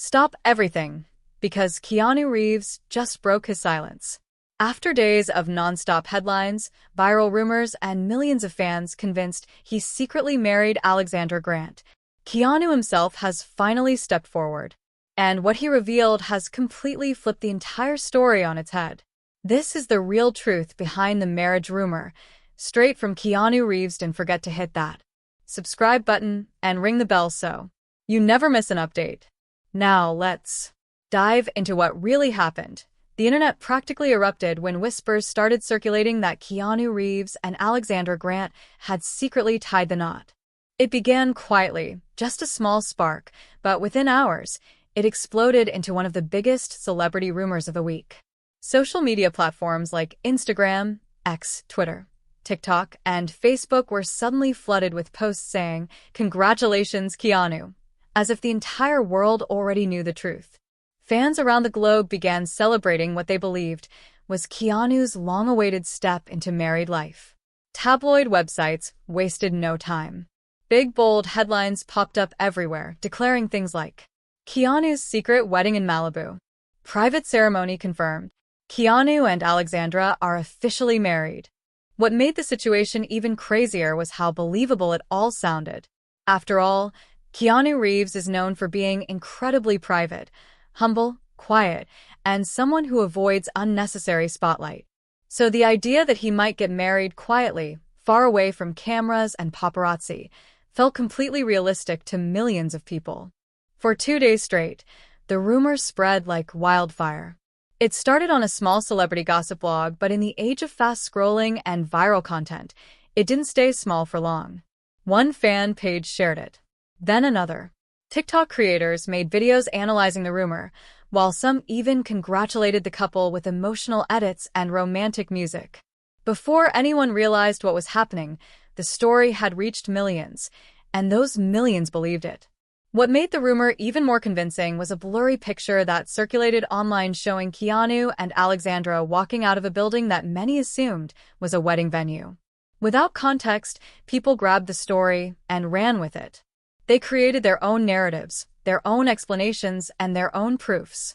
Stop everything, because Keanu Reeves just broke his silence. After days of nonstop headlines, viral rumors, and millions of fans convinced he secretly married Alexandra Grant, Keanu himself has finally stepped forward. And what he revealed has completely flipped the entire story on its head. This is the real truth behind the marriage rumor, straight from Keanu Reeves. Don't forget to hit that subscribe button and ring the bell so you never miss an update. Now let's dive into what really happened. The internet practically erupted when whispers started circulating that Keanu Reeves and Alexandra Grant had secretly tied the knot. It began quietly, just a small spark, but within hours, it exploded into one of the biggest celebrity rumors of the week. Social media platforms like Instagram, X, Twitter, TikTok, and Facebook were suddenly flooded with posts saying, "Congratulations, Keanu," as if the entire world already knew the truth. Fans around the globe began celebrating what they believed was Keanu's long-awaited step into married life. Tabloid websites wasted no time. Big, bold headlines popped up everywhere, declaring things like, "Keanu's secret wedding in Malibu. Private ceremony confirmed. Keanu and Alexandra are officially married." What made the situation even crazier was how believable it all sounded. After all, Keanu Reeves is known for being incredibly private, humble, quiet, and someone who avoids unnecessary spotlight. So the idea that he might get married quietly, far away from cameras and paparazzi, felt completely realistic to millions of people. For 2 days straight, the rumors spread like wildfire. It started on a small celebrity gossip blog, but in the age of fast scrolling and viral content, it didn't stay small for long. One fan page shared it. Then another. TikTok creators made videos analyzing the rumor, while some even congratulated the couple with emotional edits and romantic music. Before anyone realized what was happening, the story had reached millions, and those millions believed it. What made the rumor even more convincing was a blurry picture that circulated online showing Keanu and Alexandra walking out of a building that many assumed was a wedding venue. Without context, people grabbed the story and ran with it. They created their own narratives, their own explanations, and their own proofs.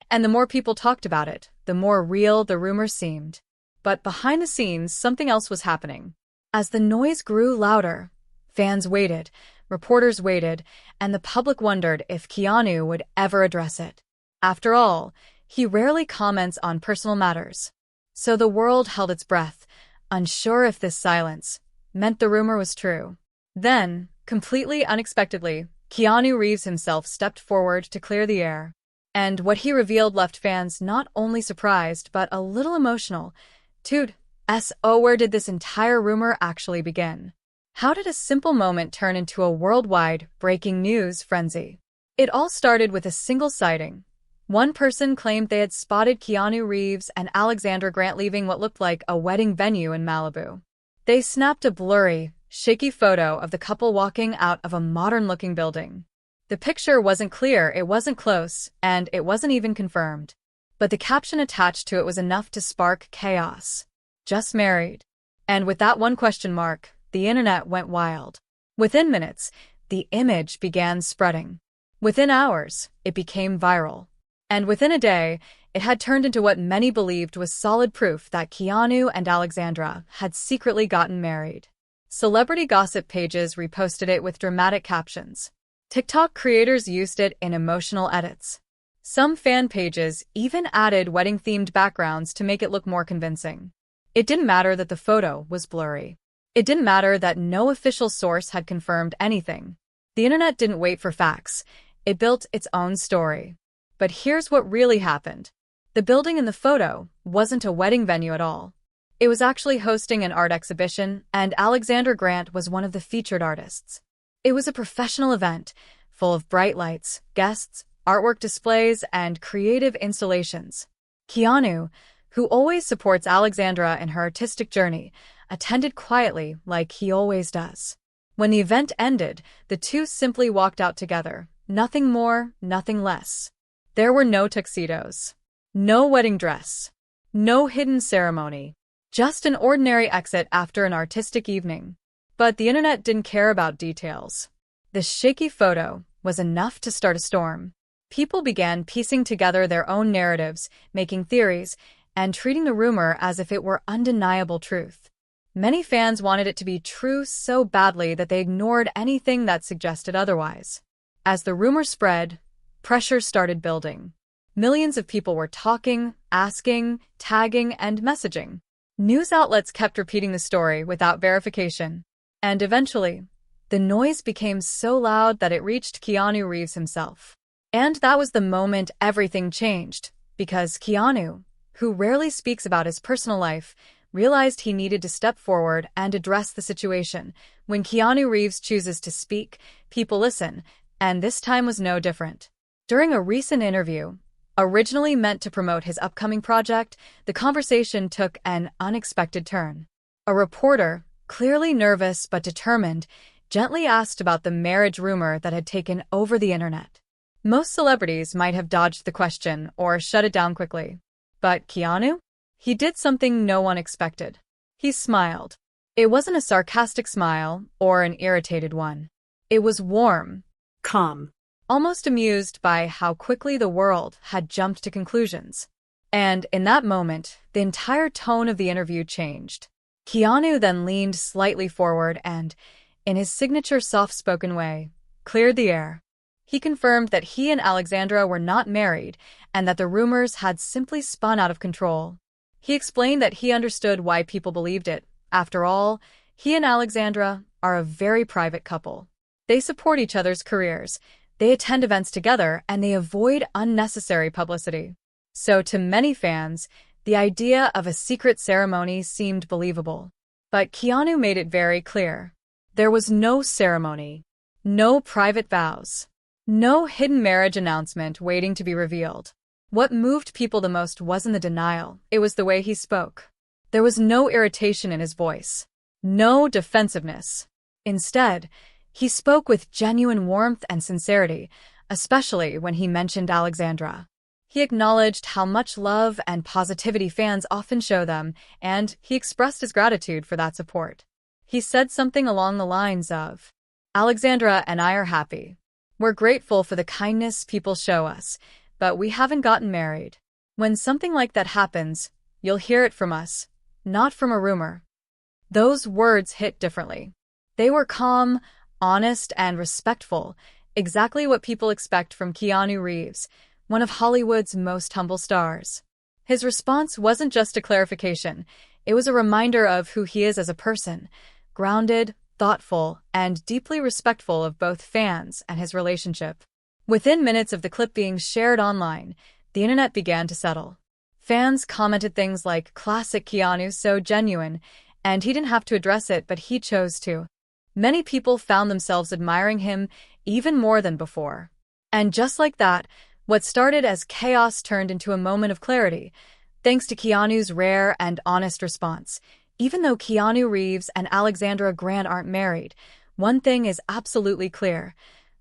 And the more people talked about it, the more real the rumor seemed. But behind the scenes, something else was happening. As the noise grew louder, fans waited, reporters waited, and the public wondered if Keanu would ever address it. After all, he rarely comments on personal matters. So the world held its breath, unsure if this silence meant the rumor was true. Then, completely unexpectedly, Keanu Reeves himself stepped forward to clear the air. And what he revealed left fans not only surprised but a little emotional. Where did this entire rumor actually begin? How did a simple moment turn into a worldwide breaking news frenzy? It all started with a single sighting. One person claimed they had spotted Keanu Reeves and Alexandra Grant leaving what looked like a wedding venue in Malibu. They snapped a blurry, shaky photo of the couple walking out of a modern-looking building. The picture wasn't clear, it wasn't close, and it wasn't even confirmed. But the caption attached to it was enough to spark chaos. "Just married." And with that one question mark, the internet went wild. Within minutes, the image began spreading. Within hours, it became viral. And within a day, it had turned into what many believed was solid proof that Keanu and Alexandra had secretly gotten married. Celebrity gossip pages reposted it with dramatic captions. TikTok creators used it in emotional edits. Some fan pages even added wedding-themed backgrounds to make it look more convincing. It didn't matter that the photo was blurry. It didn't matter that no official source had confirmed anything. The internet didn't wait for facts. It built its own story. But here's what really happened. The building in the photo wasn't a wedding venue at all. It was actually hosting an art exhibition, and Alexandra Grant was one of the featured artists. It was a professional event, full of bright lights, guests, artwork displays, and creative installations. Keanu, who always supports Alexandra in her artistic journey, attended quietly like he always does. When the event ended, the two simply walked out together. Nothing more, nothing less. There were no tuxedos, no wedding dress, no hidden ceremony. Just an ordinary exit after an artistic evening. But the internet didn't care about details. The shaky photo was enough to start a storm. People began piecing together their own narratives, making theories, and treating the rumor as if it were undeniable truth. Many fans wanted it to be true so badly that they ignored anything that suggested otherwise. As the rumor spread, pressure started building. Millions of people were talking, asking, tagging, and messaging. News outlets kept repeating the story without verification. And eventually, the noise became so loud that it reached Keanu Reeves himself. And that was the moment everything changed, because Keanu, who rarely speaks about his personal life, realized he needed to step forward and address the situation. When Keanu Reeves chooses to speak, people listen, and this time was no different. During a recent interview, originally meant to promote his upcoming project, the conversation took an unexpected turn. A reporter, clearly nervous but determined, gently asked about the marriage rumor that had taken over the internet. Most celebrities might have dodged the question or shut it down quickly. But Keanu? He did something no one expected. He smiled. It wasn't a sarcastic smile or an irritated one. It was warm, calm, almost amused by how quickly the world had jumped to conclusions. And in that moment, the entire tone of the interview changed. Keanu then leaned slightly forward and, in his signature soft-spoken way, cleared the air. He confirmed that he and Alexandra were not married and that the rumors had simply spun out of control. He explained that he understood why people believed it. After all, he and Alexandra are a very private couple. They support each other's careers, they attend events together, and they avoid unnecessary publicity. So to many fans, the idea of a secret ceremony seemed believable. But Keanu made it very clear. There was no ceremony, no private vows, no hidden marriage announcement waiting to be revealed. What moved people the most wasn't the denial, it was the way he spoke. There was no irritation in his voice, no defensiveness. Instead, he spoke with genuine warmth and sincerity, especially when he mentioned Alexandra. He acknowledged how much love and positivity fans often show them, and he expressed his gratitude for that support. He said something along the lines of, "Alexandra and I are happy. We're grateful for the kindness people show us, but we haven't gotten married. When something like that happens, you'll hear it from us, not from a rumor." Those words hit differently. They were calm, honest, and respectful, exactly what people expect from Keanu Reeves, one of Hollywood's most humble stars. His response wasn't just a clarification, it was a reminder of who he is as a person, grounded, thoughtful, and deeply respectful of both fans and his relationship. Within minutes of the clip being shared online, the internet began to settle. Fans commented things like, "Classic Keanu, so genuine," and he didn't have to address it, but he chose to. Many people found themselves admiring him even more than before. And just like that, what started as chaos turned into a moment of clarity, thanks to Keanu's rare and honest response. Even though Keanu Reeves and Alexandra Grant aren't married, one thing is absolutely clear.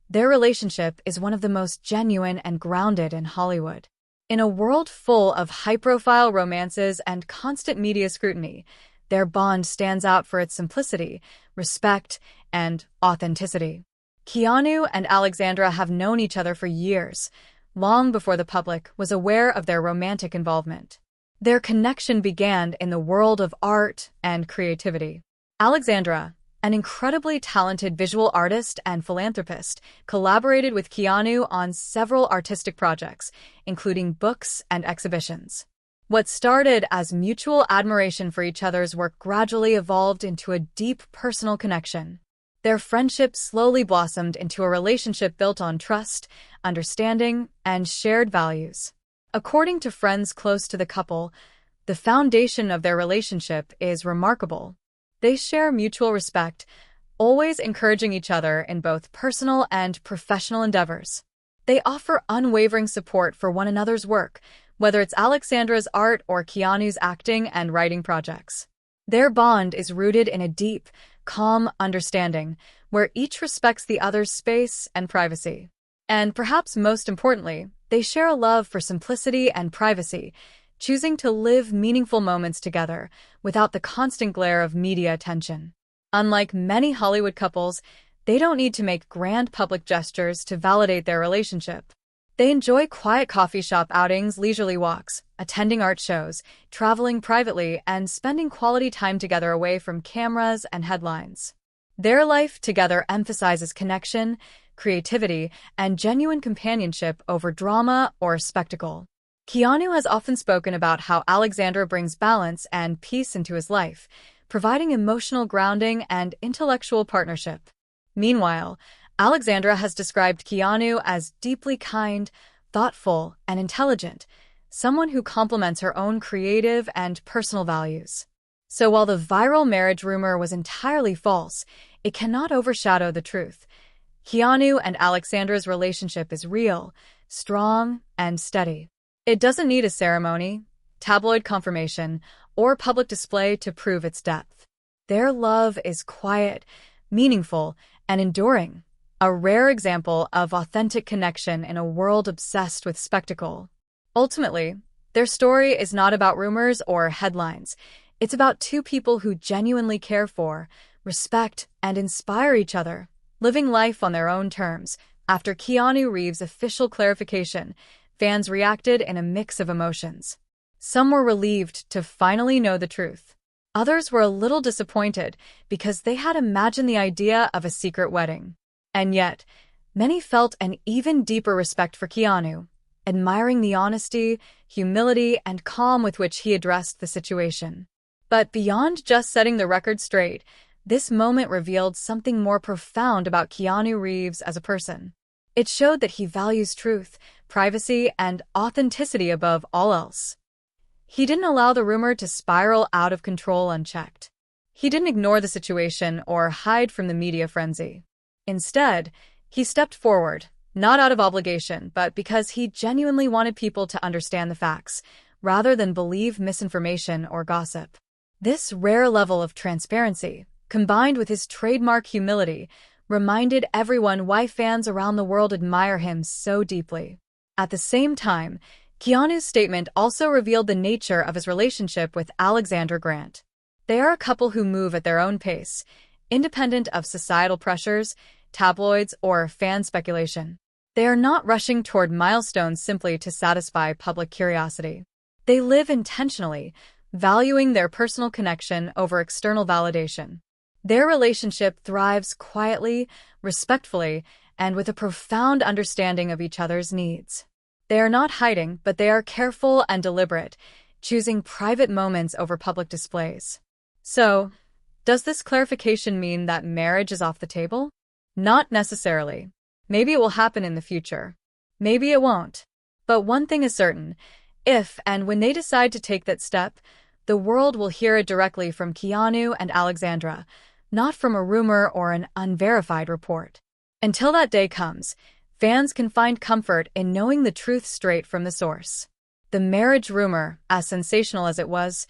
Their relationship is one of the most genuine and grounded in Hollywood. In a world full of high-profile romances and constant media scrutiny, their bond stands out for its simplicity, respect, and authenticity. Keanu and Alexandra have known each other for years, long before the public was aware of their romantic involvement. Their connection began in the world of art and creativity. Alexandra, an incredibly talented visual artist and philanthropist, collaborated with Keanu on several artistic projects, including books and exhibitions. What started as mutual admiration for each other's work gradually evolved into a deep personal connection. Their friendship slowly blossomed into a relationship built on trust, understanding, and shared values. According to friends close to the couple, the foundation of their relationship is remarkable. They share mutual respect, always encouraging each other in both personal and professional endeavors. They offer unwavering support for one another's work, whether it's Alexandra's art or Keanu's acting and writing projects. Their bond is rooted in a deep, calm understanding where each respects the other's space and privacy. And perhaps most importantly, they share a love for simplicity and privacy, choosing to live meaningful moments together without the constant glare of media attention. Unlike many Hollywood couples, they don't need to make grand public gestures to validate their relationship. They enjoy quiet coffee shop outings, leisurely walks, attending art shows, traveling privately, and spending quality time together away from cameras and headlines. Their life together emphasizes connection, creativity, and genuine companionship over drama or spectacle. Keanu has often spoken about how Alexandra brings balance and peace into his life, providing emotional grounding and intellectual partnership. Meanwhile, Alexandra has described Keanu as deeply kind, thoughtful, and intelligent, someone who complements her own creative and personal values. So while the viral marriage rumor was entirely false, it cannot overshadow the truth. Keanu and Alexandra's relationship is real, strong, and steady. It doesn't need a ceremony, tabloid confirmation, or public display to prove its depth. Their love is quiet, meaningful, and enduring, a rare example of authentic connection in a world obsessed with spectacle. Ultimately, their story is not about rumors or headlines. It's about two people who genuinely care for, respect, and inspire each other, living life on their own terms. After Keanu Reeves' official clarification, fans reacted in a mix of emotions. Some were relieved to finally know the truth. Others were a little disappointed because they had imagined the idea of a secret wedding. And yet, many felt an even deeper respect for Keanu, admiring the honesty, humility, and calm with which he addressed the situation. But beyond just setting the record straight, this moment revealed something more profound about Keanu Reeves as a person. It showed that he values truth, privacy, and authenticity above all else. He didn't allow the rumor to spiral out of control unchecked. He didn't ignore the situation or hide from the media frenzy. Instead, he stepped forward, not out of obligation, but because he genuinely wanted people to understand the facts, rather than believe misinformation or gossip. This rare level of transparency, combined with his trademark humility, reminded everyone why fans around the world admire him so deeply. At the same time, Keanu's statement also revealed the nature of his relationship with Alexandra Grant. They are a couple who move at their own pace, independent of societal pressures, tabloids, or fan speculation. They are not rushing toward milestones simply to satisfy public curiosity. They live intentionally, valuing their personal connection over external validation. Their relationship thrives quietly, respectfully, and with a profound understanding of each other's needs. They are not hiding, but they are careful and deliberate, choosing private moments over public displays. So, does this clarification mean that marriage is off the table? Not necessarily. Maybe it will happen in the future. Maybe it won't. But one thing is certain, if and when they decide to take that step, the world will hear it directly from Keanu and Alexandra, not from a rumor or an unverified report. Until that day comes, fans can find comfort in knowing the truth straight from the source. The marriage rumor, as sensational as it was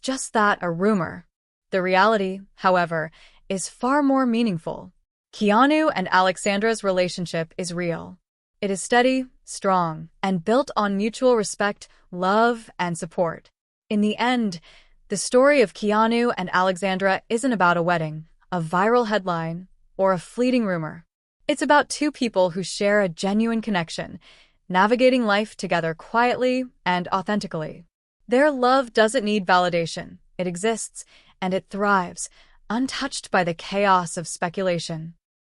just that, a rumor. The reality, however, is far more meaningful. Keanu and Alexandra's relationship is real. It is steady, strong, and built on mutual respect, love, and support. In the end, the story of Keanu and Alexandra isn't about a wedding, a viral headline, or a fleeting rumor. It's about two people who share a genuine connection, navigating life together quietly and authentically. Their love doesn't need validation. It exists, and it thrives, untouched by the chaos of speculation.